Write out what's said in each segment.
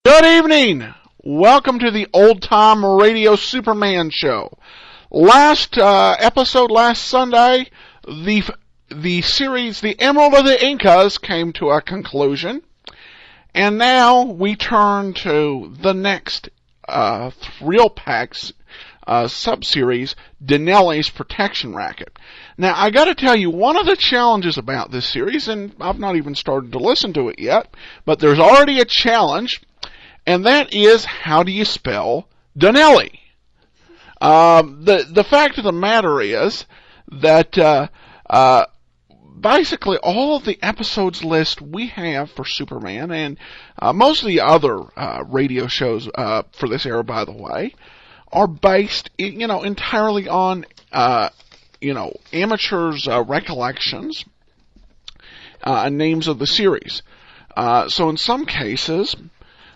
Good evening. Welcome to the Old Time Radio Superman show. Last episode, last Sunday, the series, The Emerald of the Incas, came to a conclusion. And now we turn to the next Thrill Packs sub-series, Denelli's Protection Racket. Now, I gotta tell you, one of the challenges about this series, and I've not even started to listen to it yet, but there's already a challenge, and that is, how do you spell Denelli? The fact of the matter is that basically all of the episodes list we have for Superman, and most of the other radio shows for this era, by the way, are based, entirely on, amateurs' recollections and names of the series. So in some cases,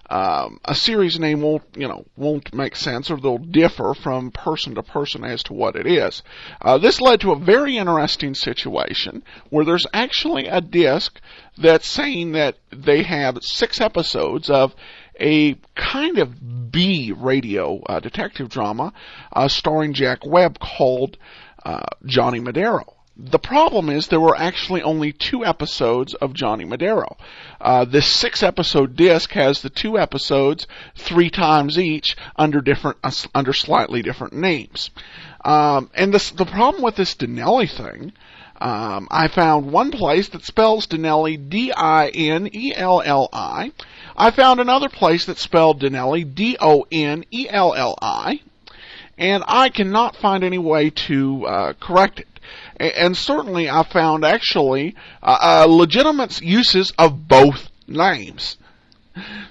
a series name won't make sense, or they'll differ from person to person as to what it is. This led to a very interesting situation where there's actually a disc that's saying that they have 6 episodes of a kind of B radio detective drama starring Jack Webb called Johnny Madero. The problem is there were actually only 2 episodes of Johnny Madero. This 6-episode disc has the 2 episodes 3 times each under slightly different names. And the problem with this Denelli thing, I found one place that spells Denelli Dinelli. I found another place that spelled Denelli Donelli, and I cannot find any way to correct it. And certainly I found actually legitimate uses of both names.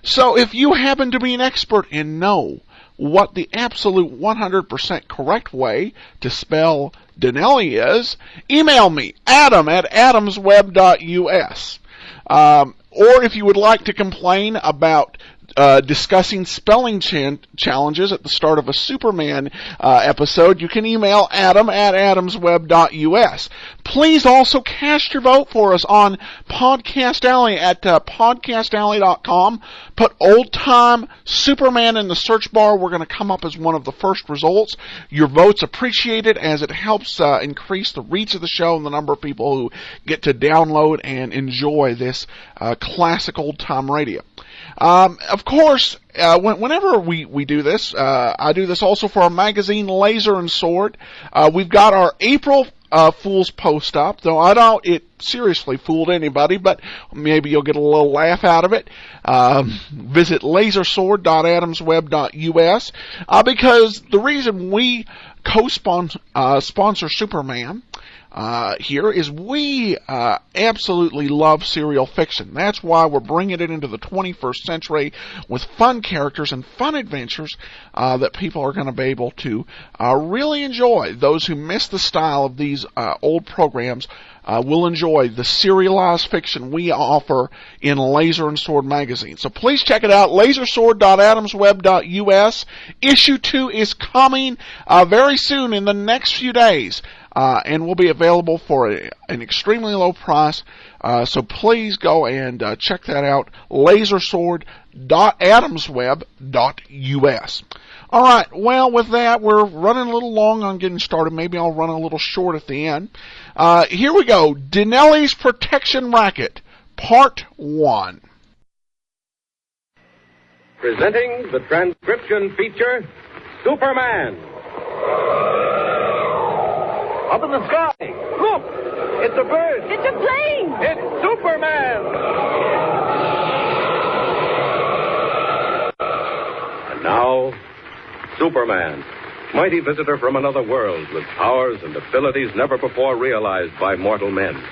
So if you happen to be an expert and know what the absolute 100% correct way to spell Denelli is, email me, adam@adamsweb.us. Or if you would like to complain about discussing spelling challenges at the start of a Superman episode, you can email adam@adamsweb.us. Please also cast your vote for us on Podcast Alley at podcastalley.com. Put Old Time Superman in the search bar. We're going to come up as one of the first results. Your vote's appreciated as it helps increase the reach of the show and the number of people who get to download and enjoy this classic old time radio. Of course, whenever we do this, I do this also for our magazine, Laser and Sword. We've got our April Fool's post up, though I doubt it seriously fooled anybody, but maybe you'll get a little laugh out of it. Visit lasersword.adamsweb.us, because the reason we co-sponsor Superman here is we absolutely love serial fiction. That's why we're bringing it into the 21st century with fun characters and fun adventures that people are going to be able to really enjoy. Those who miss the style of these old programs will enjoy the serialized fiction we offer in Laser and Sword magazine. So please check it out, lasersword.adamsweb.us. Issue 2 is coming very soon in the next few days. And will be available for an extremely low price. So please go and check that out, lasersword.adamsweb.us. All right, well, with that, we're running a little long on getting started. Maybe I'll run a little short at the end. Here we go, Denelli's Protection Racket, Part 1. Presenting the transcription feature, Superman. Up in the sky. Look! It's a bird. It's a plane. It's Superman. And now, Superman, mighty visitor from another world with powers and abilities never before realized by mortal men.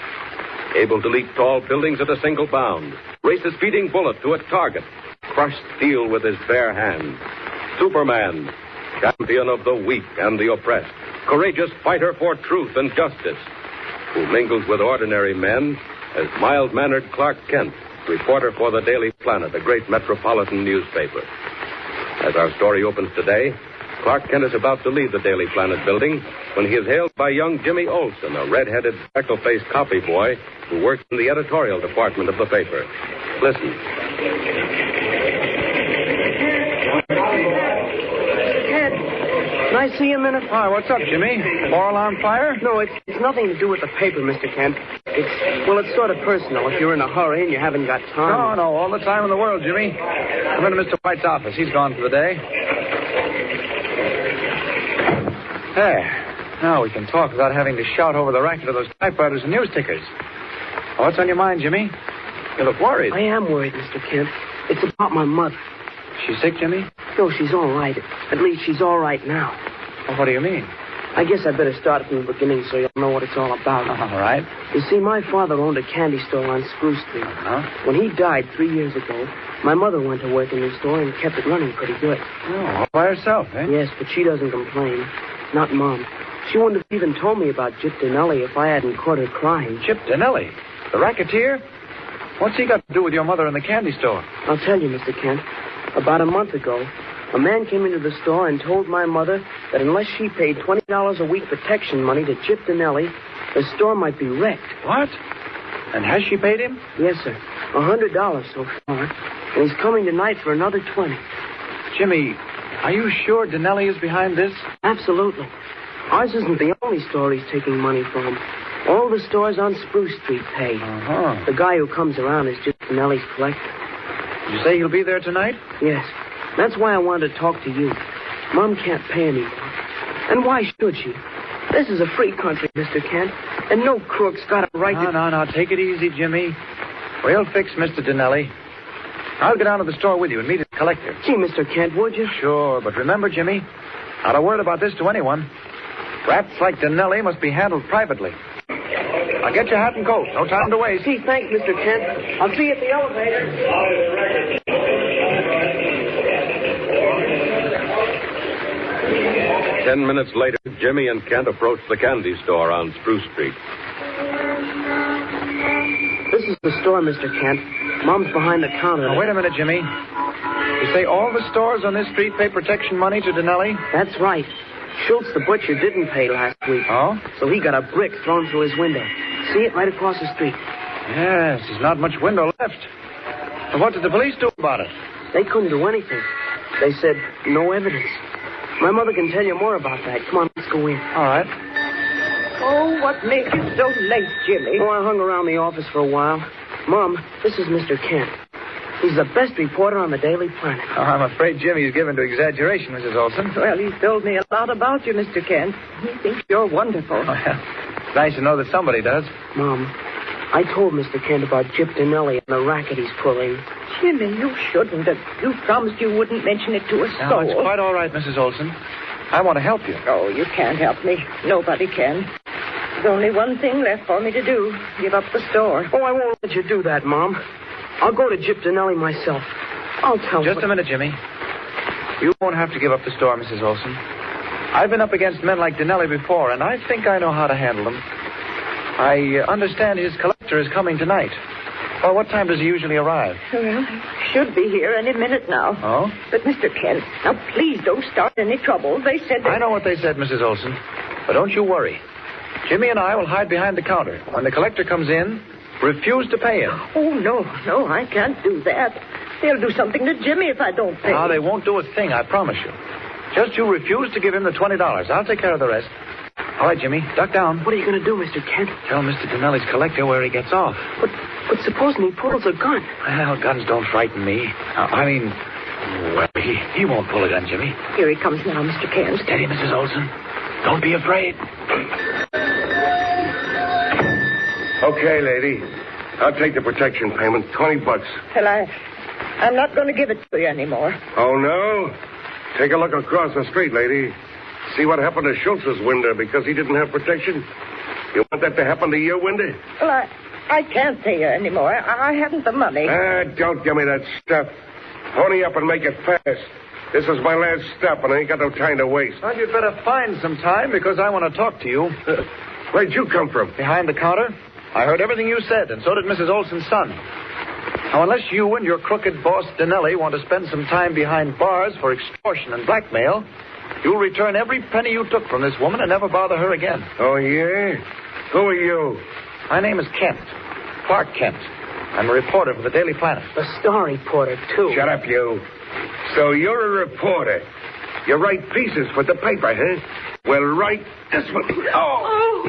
Able to leap tall buildings at a single bound, race a speeding bullet to a target, crush steel with his bare hands. Superman, champion of the weak and the oppressed. Courageous fighter for truth and justice, who mingles with ordinary men as mild-mannered Clark Kent, reporter for the Daily Planet, a great metropolitan newspaper. As our story opens today, Clark Kent is about to leave the Daily Planet building when he is hailed by young Jimmy Olsen, a red-headed, freckle-faced copy boy who works in the editorial department of the paper. Listen. I see you a minute? Hi, what's up, Jimmy? Moral on fire? No, it's nothing to do with the paper, Mr. Kent. It's sort of personal if you're in a hurry and you haven't got time. No, all the time in the world, Jimmy. Come into Mr. White's office. He's gone for the day. There. Now we can talk without having to shout over the racket of those typewriters and news tickers. What's on your mind, Jimmy? You look worried. I am worried, Mr. Kent. It's about my mother. She's sick, Jimmy? No, she's all right. At least she's all right now. Well, what do you mean? I guess I better start from the beginning so you'll know what it's all about. All right. You see, my father owned a candy store on Spruce Street. Uh-huh. When he died 3 years ago, my mother went to work in the store and kept it running pretty good. Oh, all by herself, eh? Yes, but she doesn't complain. Not Mom. She wouldn't have even told me about Gyp Dinelli if I hadn't caught her crying. Gyp Dinelli? The racketeer? What's he got to do with your mother in the candy store? I'll tell you, Mr. Kent. About a month ago, a man came into the store and told my mother that unless she paid $20 a week protection money to Gyp Dinelli, the store might be wrecked. What? And has she paid him? Yes, sir. $100 so far. And he's coming tonight for another 20. Jimmy, are you sure Dinelli is behind this? Absolutely. Ours isn't the only store he's taking money from. All the stores on Spruce Street pay. Uh-huh. The guy who comes around is Gyp Dinelli's collector. You say he'll be there tonight? Yes. That's why I wanted to talk to you. Mom can't pay anyone. And why should she? This is a free country, Mr. Kent, and no crook's got a right to... No. Take it easy, Jimmy. We'll fix Mr. Dinelli. I'll go down to the store with you and meet his collector. Gee, Mr. Kent, would you? Sure, but remember, Jimmy, not a word about this to anyone. Rats like Dinelli must be handled privately. Now get your hat and coat. No time to waste. Gee, thanks, Mr. Kent. I'll see you at the elevator. 10 minutes later, Jimmy and Kent approached the candy store on Spruce Street. This is the store, Mr. Kent. Mom's behind the counter. Now, wait a minute, Jimmy. You say all the stores on this street pay protection money to Dinelli? That's right. Schultz, the butcher, didn't pay last week. Oh? So he got a brick thrown through his window. See it right across the street? Yes, there's not much window left. And what did the police do about it? They couldn't do anything. They said no evidence. My mother can tell you more about that. Come on, let's go in. All right. Oh, what made you so late, Jimmy? Oh, I hung around the office for a while. Mom, this is Mr. Kent. He's the best reporter on the Daily Planet. Oh, I'm afraid Jimmy's given to exaggeration, Mrs. Olson. Well, he's told me a lot about you, Mr. Kent. He thinks you're wonderful. Oh, yeah. It's nice to know that somebody does. Mom, I told Mr. Kent about Gyp Dinelli and the racket he's pulling. Jimmy, you shouldn't have. You promised you wouldn't mention it to a No, soul. it's quite all right, Mrs. Olson. I want to help you. Oh, you can't help me. Nobody can. There's only one thing left for me to do. Give up the store. Oh, I won't let you do that, Mom. I'll go to Gyp Dinelli myself. I'll tell him. Just a minute, Jimmy. You won't have to give up the store, Mrs. Olson. I've been up against men like Dinelli before, and I think I know how to handle them. I understand his collector is coming tonight. Well, what time does he usually arrive? Well, he should be here any minute now. Oh? But, Mr. Kent, now please don't start any trouble. They said that... I know what they said, Mrs. Olson. But don't you worry. Jimmy and I will hide behind the counter. When the collector comes in, refuse to pay him. Oh, no, I can't do that. They'll do something to Jimmy if I don't pay. No, they won't do a thing, I promise you. Just you refuse to give him the $20. I'll take care of the rest. All right, Jimmy, duck down. What are you going to do, Mr. Kent? Tell Mr. Dinelli's collector where he gets off. But supposing he pulls a gun? Well, guns don't frighten me. Well, he won't pull a gun, Jimmy. Here he comes now, Mr. Kent. Steady, Mrs. Olson. Don't be afraid. Okay, lady. I'll take the protection payment, $20. Well, I'm not going to give it to you anymore. Oh, no? Take a look across the street, lady. See what happened to Schultz's window because he didn't have protection? You want that to happen to your window? Well, I can't pay you anymore. I haven't the money. Don't give me that stuff. Pony up and make it fast. This is my last step, and I ain't got no time to waste. Well, you'd better find some time because I want to talk to you. Where'd you come from? Behind the counter. I heard everything you said, and so did Mrs. Olson's son. Now, unless you and your crooked boss, Dinelli, want to spend some time behind bars for extortion and blackmail, you'll return every penny you took from this woman and never bother her again. Oh, yeah? Who are you? My name is Kent. Clark Kent. I'm a reporter for the Daily Planet. A star reporter, too. Shut up, you. So you're a reporter. You write pieces for the paper, huh? Well, write this one. Oh!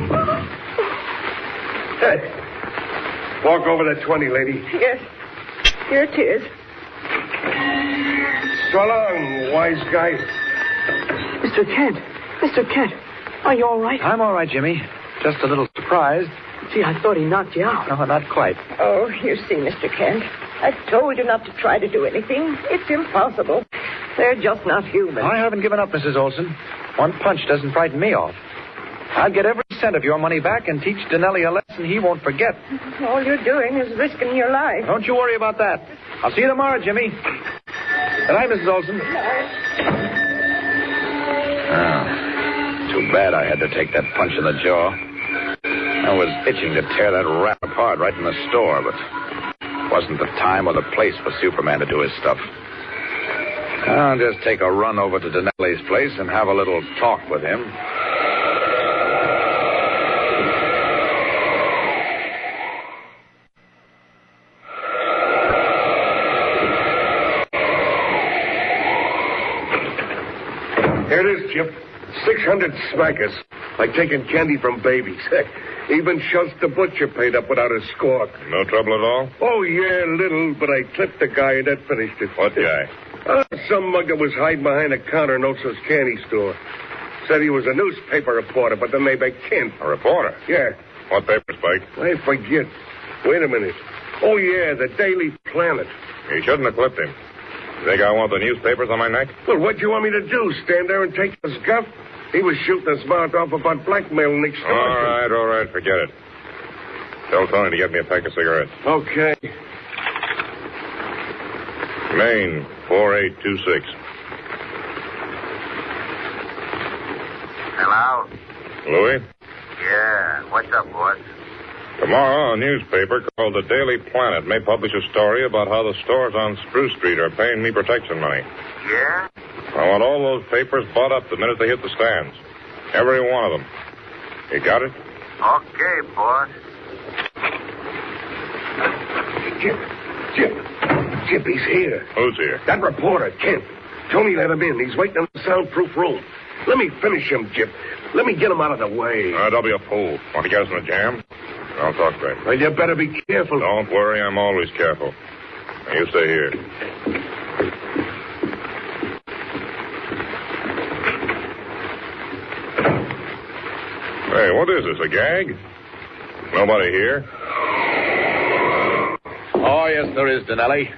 Hey. Walk over the 20, lady. Yes. Here it is. So long, wise guy. Mr. Kent. Mr. Kent. Are you all right? I'm all right, Jimmy. Just a little surprised. Gee, I thought he knocked you out. No, not quite. Oh, you see, Mr. Kent, I told you not to try to do anything. It's impossible. They're just not human. I haven't given up, Mrs. Olson. One punch doesn't frighten me off. I'll get every cent of your money back and teach Denelli a lesson he won't forget. All you're doing is risking your life. Don't you worry about that. I'll see you tomorrow, Jimmy. Good night, Mrs. Olson. Too bad I had to take that punch in the jaw. I was itching to tear that rat apart right in the store, but it wasn't the time or the place for Superman to do his stuff. I'll just take a run over to Denelli's place and have a little talk with him. Here it is, Chip. 600 smackers. Like taking candy from babies. Even Schultz the butcher paid up without a squawk. No trouble at all? Oh, yeah, little, but I clipped the guy and that finished it. What guy? Some mug that was hiding behind a counter in Osa's candy store. Said he was a newspaper reporter, but then they make Kent. A reporter? Yeah. What paper, Spike? I forget. Wait a minute. Oh, yeah, the Daily Planet. He shouldn't have clipped him. You think I want the newspapers on my neck? Well, what'd you want me to do? Stand there and take his guff? He was shooting his mouth off about blackmail and extortion. All right, forget it. Tell Tony to get me a pack of cigarettes. Okay. Maine, 4826. Hello? Louis? Yeah, what's up, boss? Tomorrow, a newspaper called the Daily Planet may publish a story about how the stores on Spruce Street are paying me protection money. Yeah? I want all those papers bought up the minute they hit the stands. Every one of them. You got it? Okay, boss. Chip, he's here. Who's here? That reporter, Kent. Tony let him in. He's waiting in the soundproof room. Let me finish him, Chip. Let me get him out of the way. Don't be a fool. Want to get us in a jam? I'll talk to him. Well, you better be careful. Don't worry, I'm always careful. Now, you stay here. Hey, what is this, a gag? Nobody here? Oh, yes, there is, Denelli.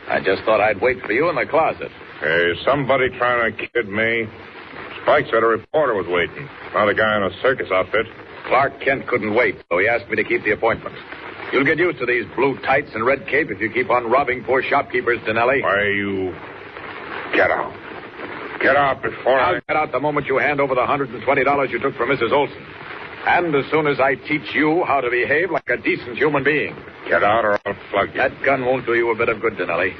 I just thought I'd wait for you in the closet. Hey, somebody trying to kid me? Spike said a reporter was waiting, not a guy in a circus outfit. Clark Kent couldn't wait, so he asked me to keep the appointment. You'll get used to these blue tights and red cape if you keep on robbing poor shopkeepers, Denelli. Why, you... Get out. Get out before I'll get out the moment you hand over the $120 you took from Mrs. Olson. And as soon as I teach you how to behave like a decent human being. Get out or I'll plug you. That gun won't do you a bit of good, Denelli.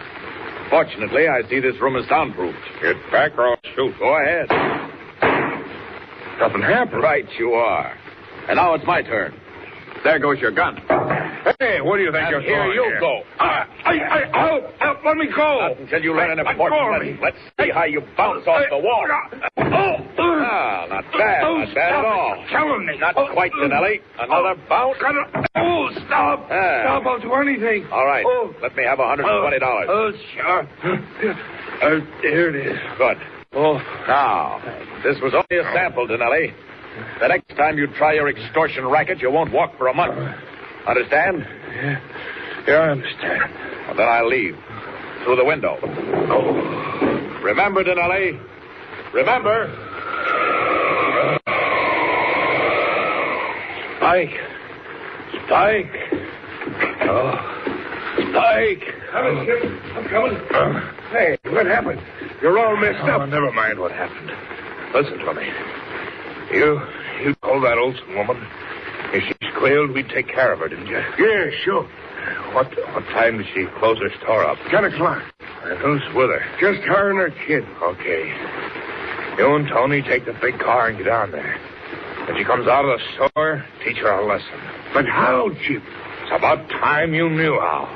Fortunately, I see this room is soundproofed. Get back or I'll shoot. Go ahead. Nothing happened. Right you are. And now it's my turn. There goes your gun. Hey, what do you think And you're here doing you go. Help, let me go. Not until you learn an important lesson. Let's see how you bounce off the wall. Not bad at all. Killing me. Not quite, Denelli. Another bounce. Oh, stop. Stop, I'll do anything. All right. Let me have $120. Oh, sure. Here it is. Good. Oh. Now, this was only a sample, Denelli. The next time you try your extortion racket, you won't walk for a month. Understand? Yeah, I understand. Well, then I'll leave. Through the window. Oh. Remember, Denelli. Remember. Spike. Oh. Spike. I'm coming. Hey, what happened? You're all messed up. Never mind what happened. Listen to me. You told that Olsen woman if she squealed, we'd take care of her, didn't you? Yeah, sure. What time did she close her store up? 10 o'clock. And who's with her? Just her and her kid. Okay. You and Tony take the big car and get down there. When she comes out of the store, teach her a lesson. But how, Chip? It's about time you knew how.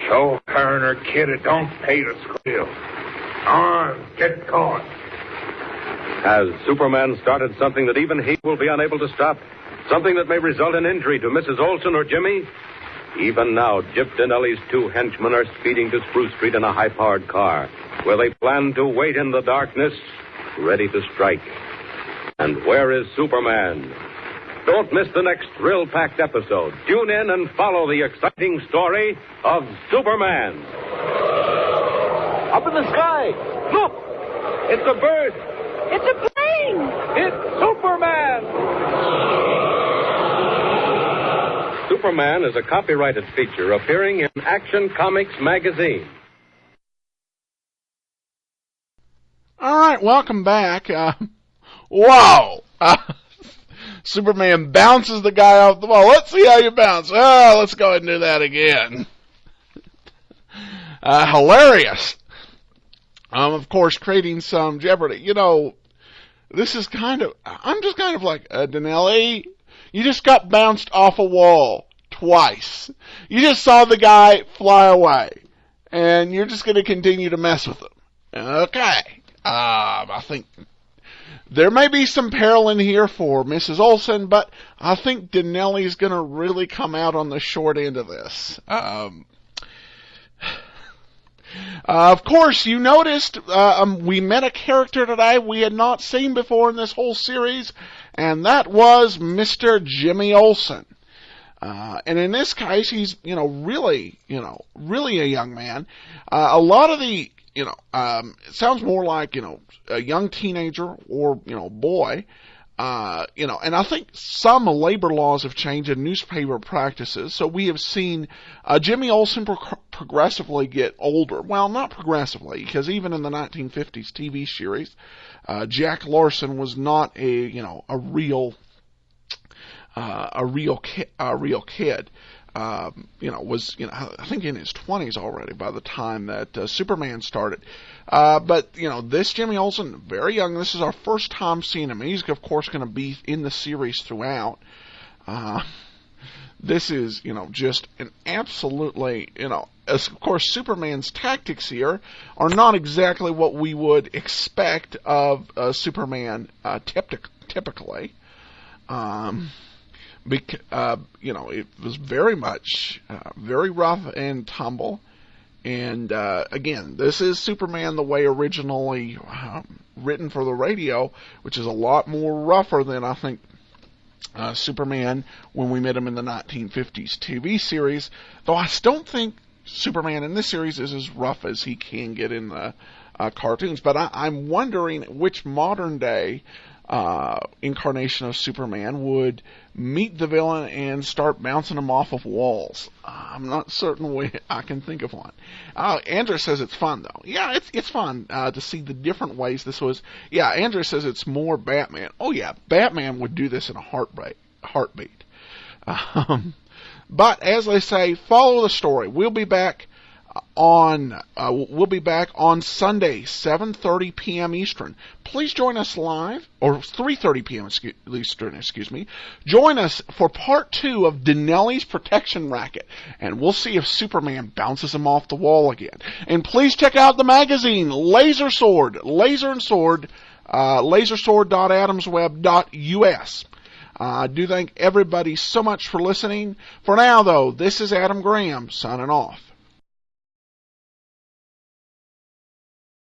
Show her and her kid it don't pay to squeal. On, get going. Has Superman started something that even he will be unable to stop? Something that may result in injury to Mrs. Olson or Jimmy? Even now, Gyp Dinelli's two henchmen are speeding to Spruce Street in a high-powered car, where they plan to wait in the darkness, ready to strike. And where is Superman? Don't miss the next thrill-packed episode. Tune in and follow the exciting story of Superman. Up in the sky. Look! It's a bird. It's a plane! It's Superman! Superman is a copyrighted feature appearing in Action Comics magazine. All right, welcome back. Whoa! Superman bounces the guy off the wall. Let's see how you bounce. Oh, let's go ahead and do that again. Hilarious. Of course, creating some jeopardy. You know, this is I'm just kind of like, Dinelli, you just got bounced off a wall twice. You just saw the guy fly away, and you're just going to continue to mess with him. Okay. I think there may be some peril in here for Mrs. Olson, but I think Dinelli's going to really come out on the short end of this. Of course, you noticed we met a character today we had not seen before in this whole series, and that was Mr. Jimmy Olsen. And in this case, he's, really a young man. A lot of the, it sounds more like, a young teenager or, boy. And I think some labor laws have changed in newspaper practices. So we have seen Jimmy Olsen progressively get older. Well, not progressively, because even in the 1950s TV series, Jack Larson was not a real kid. Was I think in his 20s already by the time that Superman started. But this Jimmy Olsen, very young. This is our first time seeing him. He's of course going to be in the series throughout. This is just an absolutely as of course Superman's tactics here are not exactly what we would expect of Superman typically. It was very much very rough and tumble, and again, this is Superman the way originally written for the radio, which is a lot more rougher than I think Superman when we met him in the 1950s TV series. Though I don't think Superman in this series is as rough as he can get in the cartoons. But I'm wondering which modern day incarnation of Superman would meet the villain and start bouncing him off of walls. I'm not certain I can think of one. Andrew says it's fun though. Yeah, it's fun to see the different ways this was. Yeah, Andrew says it's more Batman. Oh yeah, Batman would do this in a heartbeat. But as they say, follow the story. We'll be back on Sunday, 7:30 p.m. Eastern. Please join us live, or 3:30 p.m. Eastern, excuse me. Join us for part 2 of Dinelli's protection racket, and we'll see if Superman bounces him off the wall again. And please check out the magazine, Laser Sword, lasersword.adamsweb.us. I do thank everybody so much for listening. For now, though, this is Adam Graham signing off.